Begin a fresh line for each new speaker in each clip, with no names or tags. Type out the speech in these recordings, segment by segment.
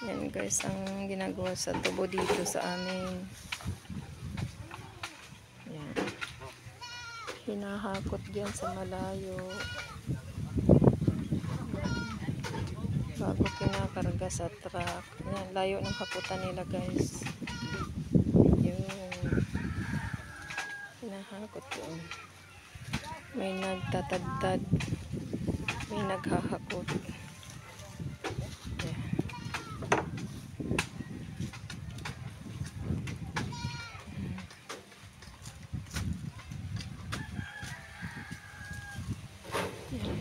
Yan guys ang ginagawa sa tubo dito sa amin. Yan. Hinahakot diyan sa malayo. Bago kinakarga sa truck. Yan, layo ng hakutan nila guys. Yun. Hinahakot yun. May nagtatadtad. May naghahakot. Yan. Yan.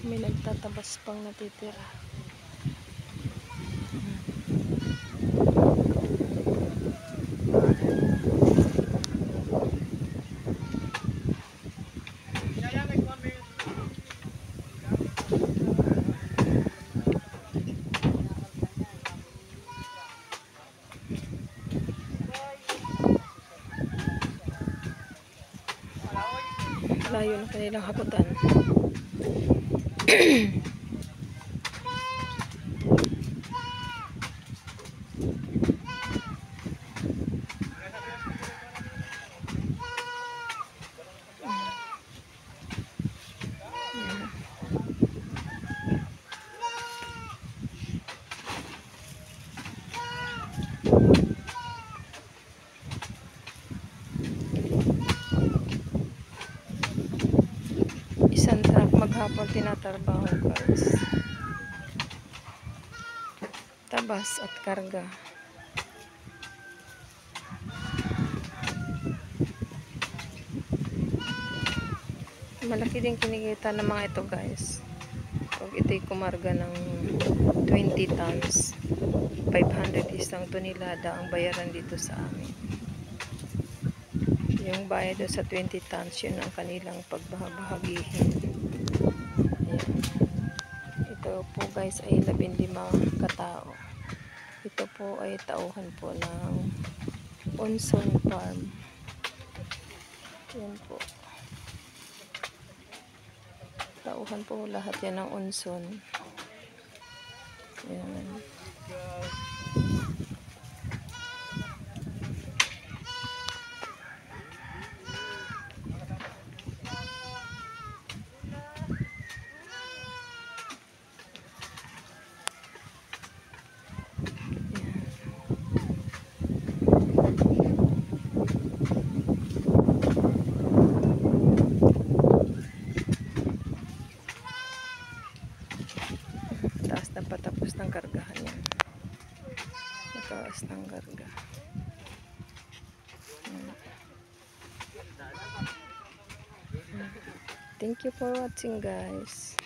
May nagtatabas pang natitira. Layo ng kanilang hakutan. Isang truck maghapon tinatrabaho guys. Tabas at karga. Malaki din kinikita ng mga ito guys. Pag ito'y kumarga ng 20 tons, 500 isang tonelada ang bayaran dito sa amin. Yung bayad sa 20 tons, yun ang kanilang pagbahagihin. Ayan. Ito po guys ay 15 katao. Ito po ay tauhan po ng Unson Farm. Yan po. Tauhan po lahat yan ng Unson. Yan. Taas na patapos ng kargahan yan. Taas ng karga. Thank you for watching guys.